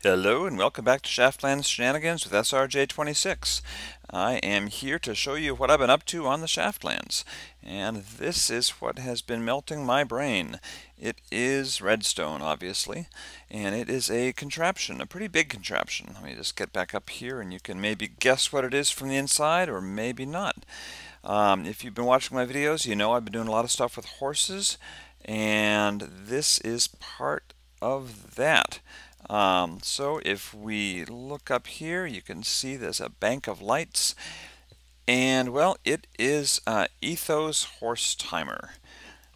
Hello and welcome back to Shaftlands Shenanigans with SRJ26. I am here to show you what I've been up to on the Shaftlands, and this is what has been melting my brain. It is redstone, obviously, and it is a contraption, a pretty big contraption. Let me just get back up here and you can maybe guess what it is from the inside, or maybe not. If you've been watching my videos, you know I've been doing a lot of stuff with horses, and this is part of that. So if we look up here, you can see there's a bank of lights, and well, it is Etho's Horse Timer.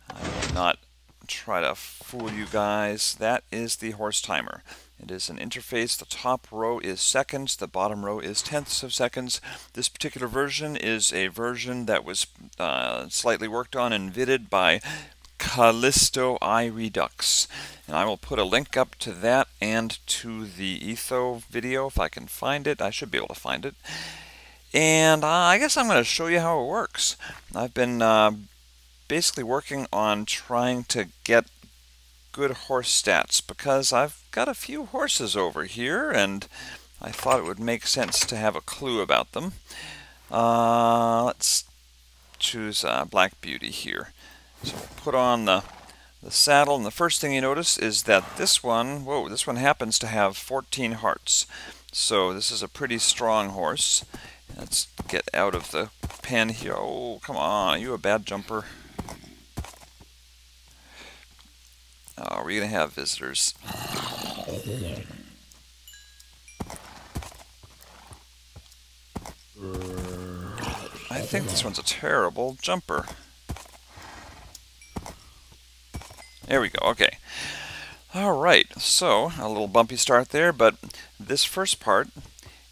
I will not try to fool you guys. That is the horse timer. It is an interface. The top row is seconds, the bottom row is tenths of seconds. This particular version is a version that was slightly worked on and vitted by CalistoIRedux, and I will put a link up to that and to the Etho video if I can find it. I should be able to find it. And I guess I'm going to show you how it works. I've been basically working on trying to get good horse stats because I've got a few horses over here and I thought it would make sense to have a clue about them. Let's choose Black Beauty here. So we'll put on the saddle, and the first thing you notice is that this one happens to have 14 hearts. So this is a pretty strong horse. Let's get out of the pen here. Oh, come on, are you a bad jumper? Oh, we're going to have visitors. I think this one's a terrible jumper. There we go, okay. Alright, so a little bumpy start there, but this first part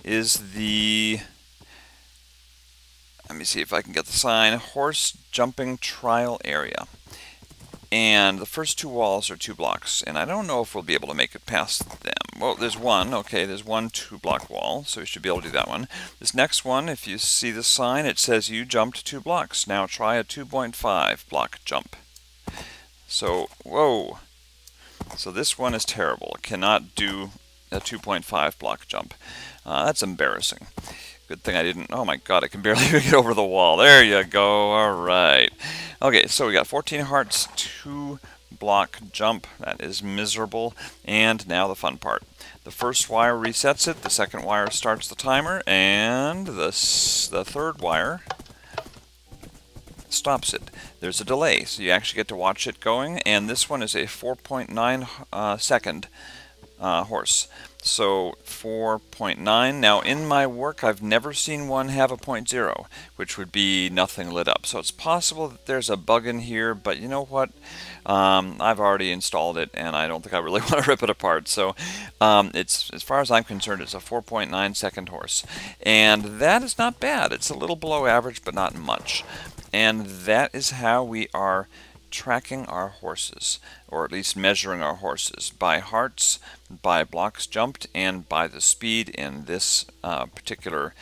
is the, let me see if I can get the sign, horse jumping trial area. And the first two walls are 2 blocks, and I don't know if we'll be able to make it past them. Well, there's one, okay, there's one 2-block wall, so we should be able to do that one. This next one, if you see the sign, it says you jumped 2 blocks. Now try a 2.5 block jump. So, whoa. So this one is terrible. It cannot do a 2.5 block jump. That's embarrassing. Good thing I didn't. Oh my god, I can barely get over the wall. There you go. Alright. Okay, so we got 14 hearts, 2 block jump. That is miserable. And now the fun part. The first wire resets it, the second wire starts the timer, and the third wire stops it. There's a delay, so you actually get to watch it going, and this one is a 4.9 second horse. So 4.9. Now in my work I've never seen one have a 0.0, which would be nothing lit up. So it's possible that there's a bug in here, but you know what? I've already installed it and I don't think I really want to rip it apart. So it's, as far as I'm concerned, it's a 4.9 second horse. And that is not bad. It's a little below average, but not much. And that is how we are tracking our horses, or at least measuring our horses, by hearts, by blocks jumped, and by the speed in this particular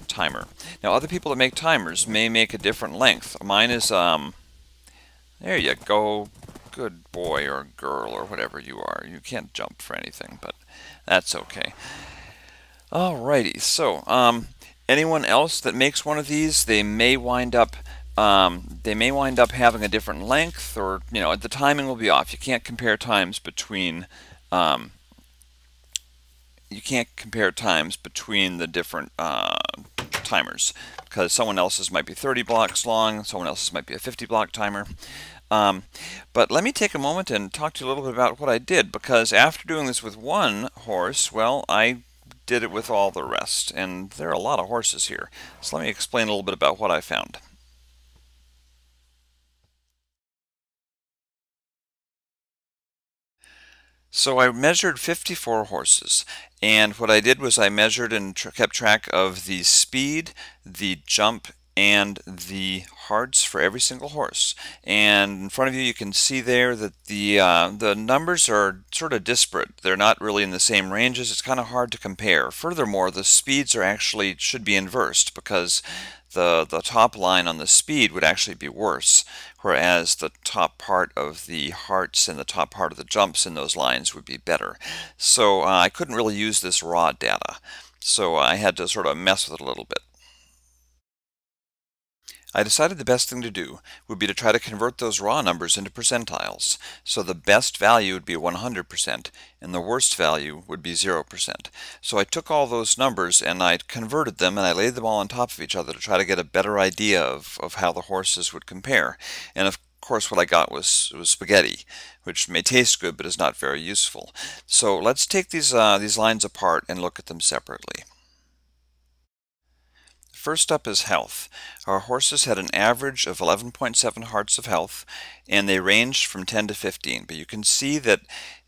timer. Now other people that make timers may make a different length. Mine is, there you go, good boy or girl or whatever you are. You can't jump for anything, but that's okay. Alrighty, so anyone else that makes one of these, they may wind up having a different length, or you know, the timing will be off. You can't compare times between the different timers, because someone else's might be 30 blocks long, someone else's might be a 50-block timer. But let me take a moment and talk to you a little bit about what I did, because after doing this with one horse, well, I did it with all the rest, and there are a lot of horses here. So let me explain a little bit about what I found. So I measured 54 horses, and what I did was I measured and kept track of the speed, the jump, and the hearts for every single horse. And in front of you, you can see there that the numbers are sort of disparate. They're not really in the same ranges. It's kind of hard to compare. Furthermore, the speeds are actually should be inversed, because the top line on the speed would actually be worse, whereas the top part of the hearts and the top part of the jumps in those lines would be better. So I couldn't really use this raw data. So I had to sort of mess with it a little bit. I decided the best thing to do would be to try to convert those raw numbers into percentiles. So the best value would be 100% and the worst value would be 0%. So I took all those numbers and I converted them and I laid them all on top of each other to try to get a better idea of how the horses would compare. And of course what I got was spaghetti, which may taste good but is not very useful. So let's take these lines apart and look at them separately. First up is health. Our horses had an average of 11.7 hearts of health, and they ranged from 10 to 15. But you can see that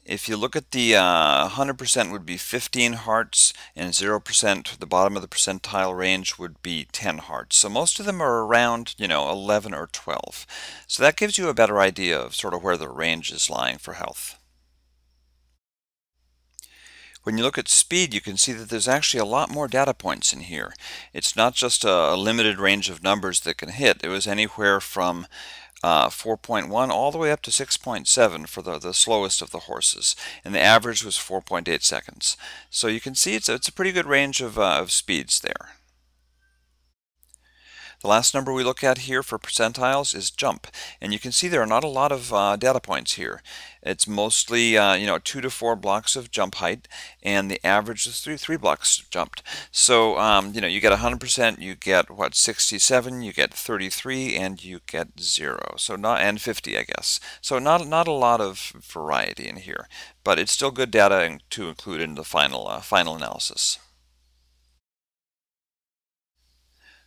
if you look at the 100% would be 15 hearts, and 0%, the bottom of the percentile range, would be 10 hearts. So most of them are around, 11 or 12. So that gives you a better idea of sort of where the range is lying for health. When you look at speed, you can see that there's actually a lot more data points in here. It's not just a limited range of numbers that can hit. It was anywhere from 4.1 all the way up to 6.7 for the slowest of the horses, and the average was 4.8 seconds. So you can see it's a pretty good range of speeds there. The last number we look at here for percentiles is jump, and you can see there are not a lot of data points here. It's mostly 2 to 4 blocks of jump height, and the average is three blocks jumped. So you get 100%, you get 67, you get 33, and you get 0. So and 50, I guess. So not a lot of variety in here, but it's still good data to include in the final analysis.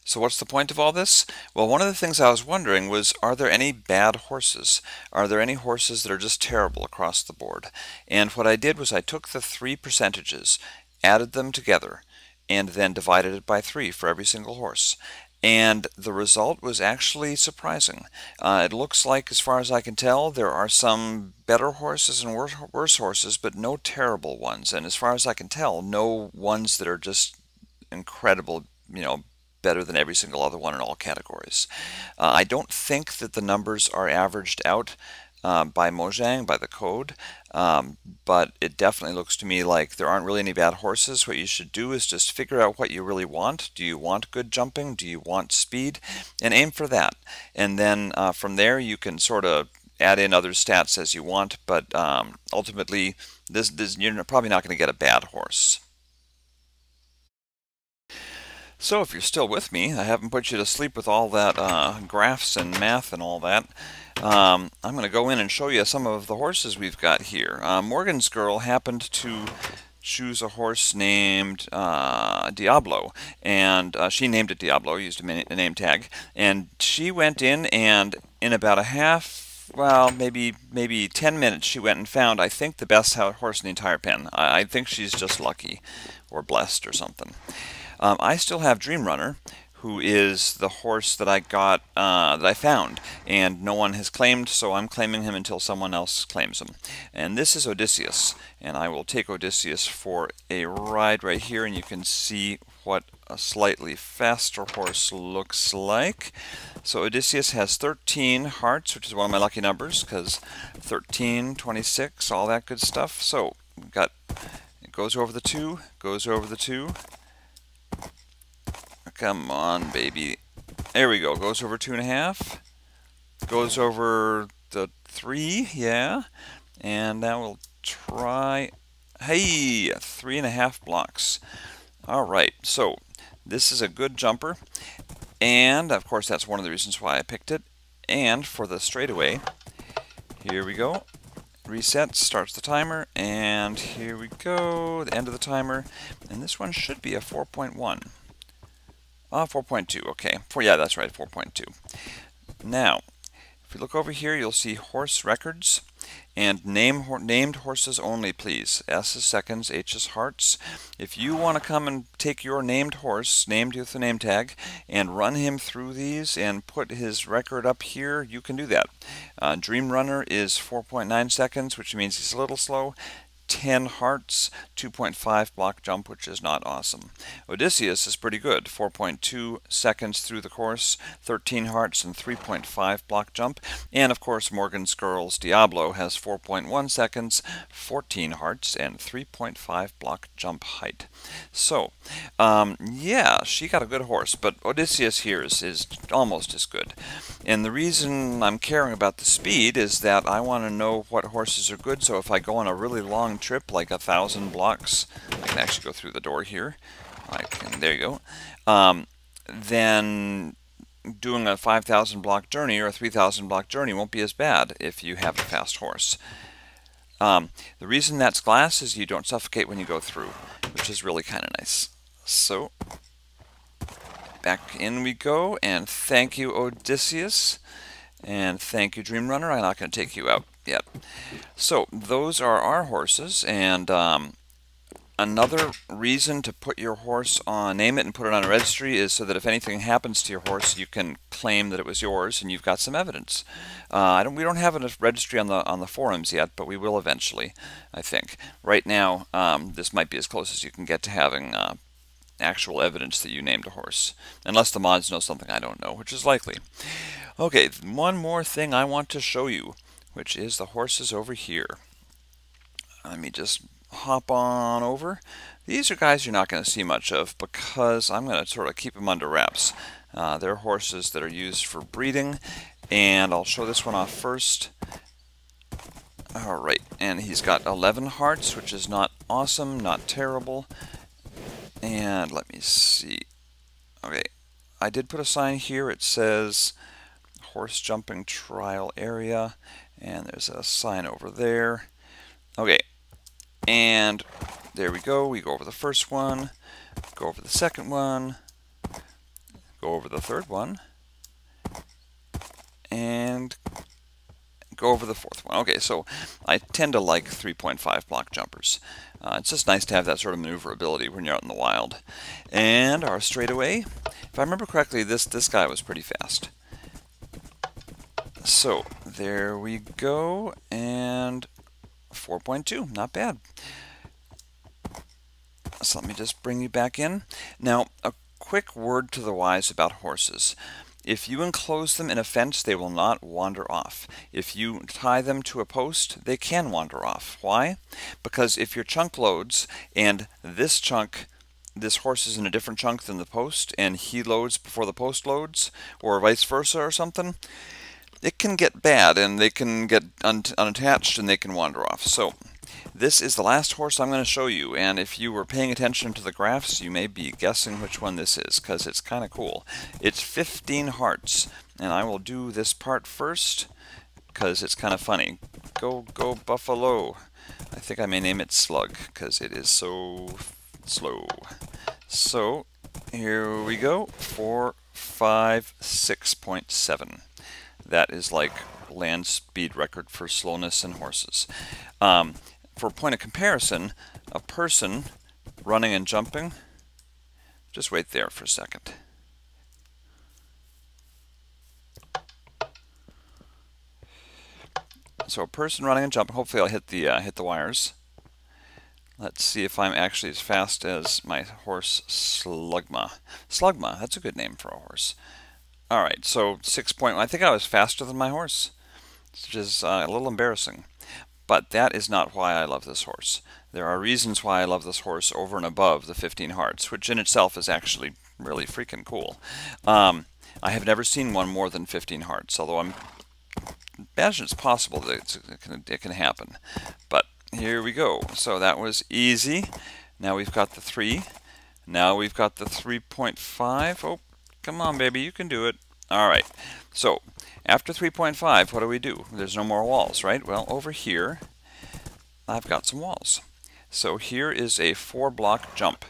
So what's the point of all this? Well, one of the things I was wondering was, are there any bad horses? Are there any horses that are just terrible across the board? And what I did was I took the three percentages, added them together, and then divided it by 3 for every single horse. And the result was actually surprising. It looks like, as far as I can tell, there are some better horses and worse horses, but no terrible ones. And as far as I can tell, no ones that are just incredible, better than every single other one in all categories. I don't think that the numbers are averaged out by Mojang, by the code, but it definitely looks to me like there aren't really any bad horses. What you should do is just figure out what you really want. Do you want good jumping? Do you want speed? And aim for that. And then from there you can sort of add in other stats as you want, but ultimately you're probably not going to get a bad horse. So if you're still with me, I haven't put you to sleep with all that graphs and math and all that. I'm going to go in and show you some of the horses we've got here. Morgan's girl happened to choose a horse named Diablo, and she named it Diablo, used a name tag, and she went in, and in about maybe 10 minutes she went and found, I think, the best horse in the entire pen. I think she's just lucky or blessed or something. I still have Dream Runner, who is the horse that I got, that I found, and no one has claimed, so I'm claiming him until someone else claims him. And this is Odysseus, and I will take Odysseus for a ride right here, and you can see what a slightly faster horse looks like. So Odysseus has 13 hearts, which is one of my lucky numbers, because 13, 26, all that good stuff. So we've got, it goes over the 2, goes over the 2. Come on, baby. There we go. Goes over 2.5. Goes over the 3, yeah. And now we'll try, hey, 3.5 blocks. All right, so this is a good jumper. And, of course, that's one of the reasons why I picked it. And for the straightaway, here we go. Reset, starts the timer, and here we go, the end of the timer. And this one should be a 4.1. 4.2, okay. Yeah, that's right, 4.2. Now, if we look over here, you'll see horse records, And named horses only, please. S is seconds, H is hearts. If you want to come and take your named horse, named with the name tag, and run him through these and put his record up here, you can do that. Dream Runner is 4.9 seconds, which means he's a little slow. 10 hearts, 2.5 block jump, which is not awesome. Odysseus is pretty good, 4.2 seconds through the course, 13 hearts and 3.5 block jump. And of course Morgan Skirl's Diablo has 4.1 seconds, 14 hearts and 3.5 block jump height. So yeah, she got a good horse, but Odysseus here is almost as good. And the reason I'm caring about the speed is that I want to know what horses are good, so if I go on a really long trip, like 1,000 blocks, I can actually go through the door here. There you go. Then doing a 5,000 block journey or a 3,000 block journey won't be as bad if you have a fast horse. The reason that's glass is you don't suffocate when you go through, which is really kind of nice. So back in we go, and thank you, Odysseus, and thank you, Dream Runner. I'm not going to take you out yet. So those are our horses, and another reason to put your horse on, name it and put it on a registry, is so that if anything happens to your horse, you can claim that it was yours and you've got some evidence. We don't have a registry on the forums yet, but we will eventually, I think. Right now, this might be as close as you can get to having actual evidence that you named a horse, unless the mods know something I don't know, which is likely. Okay, one more thing I want to show you, which is the horses over here. Let me just hop on over. These are guys you're not going to see much of because I'm going to sort of keep them under wraps. They're horses that are used for breeding, and I'll show this one off first. Alright, and he's got 11 hearts, which is not awesome, not terrible. And let me see. Okay, I did put a sign here. It says horse jumping trial area, and there's a sign over there. Okay, and there we go. We go over the first one, go over the second one, go over the third one, and go over the fourth one. Okay, so I tend to like 3.5 block jumpers. It's just nice to have that sort of maneuverability when you're out in the wild. And our straightaway, if I remember correctly, this guy was pretty fast. So there we go, and 4.2, not bad. So let me just bring you back in. Now, a quick word to the wise about horses. If you enclose them in a fence, they will not wander off. If you tie them to a post, they can wander off. Why? Because if your chunk loads and this horse is in a different chunk than the post, and he loads before the post loads, or vice versa or something, it can get bad and they can get unattached and they can wander off. So this is the last horse I'm going to show you, and if you were paying attention to the graphs, you may be guessing which one this is, because it's kind of cool. It's 15 hearts, and I will do this part first, because it's kind of funny. Go Buffalo. I think I may name it Slug, because it is so slow. So, here we go. 4, 5, 6.7. That is like land speed record for slowness in horses. For point of comparison, a person running and jumping, just wait there for a second. So a person running and jumping, hopefully I'll hit the wires. Let's see if I'm actually as fast as my horse Slugma. Slugma, that's a good name for a horse. Alright, so 6.1, I think I was faster than my horse, which is a little embarrassing. But that is not why I love this horse. There are reasons why I love this horse over and above the 15 hearts, which in itself is actually really freaking cool. I have never seen one more than 15 hearts, although I imagine it's possible that it can happen. But here we go. So that was easy. Now we've got the 3. Now we've got the 3.5. Oh, come on, baby, you can do it. All right. So after 3.5, what do? There's no more walls, right? Well, over here, I've got some walls. So here is a 4-block jump.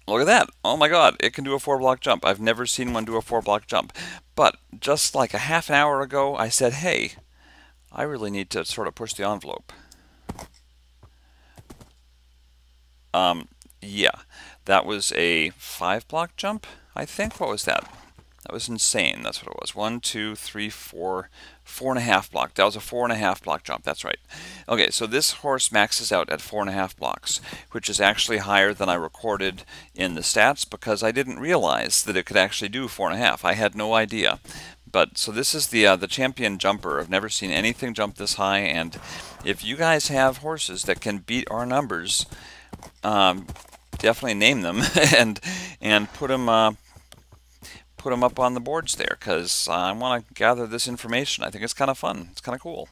Look at that. Oh my god, it can do a 4-block jump. I've never seen one do a 4-block jump. But just like a half an hour ago, I said, hey, I really need to sort of push the envelope. Yeah, that was a 5-block jump, I think. What was that? That was insane. That's what it was. 1, 2, 3, 4, 4.5 block. That was a 4.5 block jump. That's right. Okay, so this horse maxes out at 4.5 blocks, which is actually higher than I recorded in the stats because I didn't realize that it could actually do 4.5. I had no idea. But so this is the champion jumper. I've never seen anything jump this high, and if you guys have horses that can beat our numbers, definitely name them and put them up on the boards there, because I want to gather this information. I think it's kind of fun. It's kind of cool.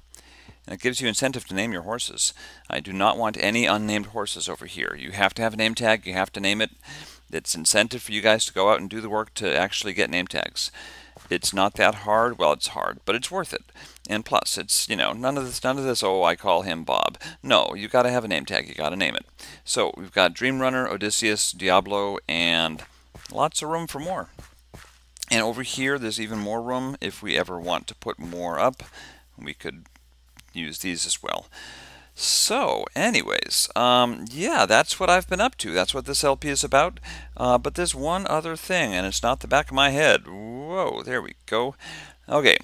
And it gives you incentive to name your horses. I do not want any unnamed horses over here. You have to have a name tag. You have to name it. It's incentive for you guys to go out and do the work to actually get name tags. It's not that hard. Well, it's hard, but it's worth it. And plus, it's, you know, none of this, oh, I call him Bob. No, you got to have a name tag. You got to name it. So we've got Dream Runner, Odysseus, Diablo, and lots of room for more. And over here, there's even more room if we ever want to put more up. We could use these as well. So, anyways, yeah, that's what I've been up to. That's what this LP is about. But there's one other thing, and it's not the back of my head. Whoa, there we go. Okay,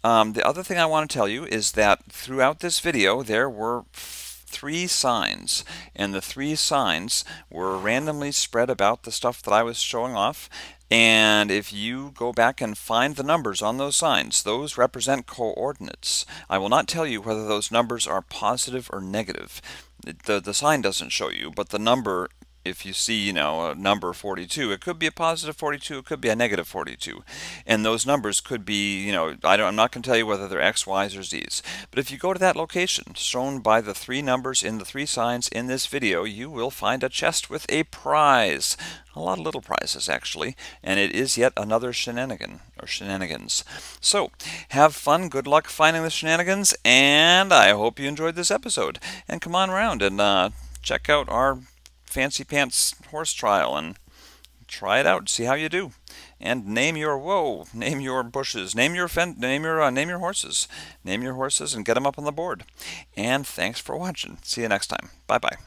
the other thing I want to tell you is that throughout this video, there were 3 signs, and the 3 signs were randomly spread about the stuff that I was showing off. And if you go back and find the numbers on those signs, those represent coordinates. I will not tell you whether those numbers are positive or negative. The sign doesn't show you, but the number, if you see, you know, a number 42, it could be a positive 42, it could be a negative 42. And those numbers could be, you know, I'm not going to tell you whether they're X, Y's, or Z's. But if you go to that location, shown by the 3 numbers in the 3 signs in this video, you will find a chest with a prize. A lot of little prizes, actually, and it is yet another shenanigan, or shenanigans. So, have fun, good luck finding the shenanigans, and I hope you enjoyed this episode. And come on around and check out our fancy pants horse trial and try it out, see how you do. And name your name your bushes, name your horses, and get them up on the board. And thanks for watching. See you next time. Bye bye.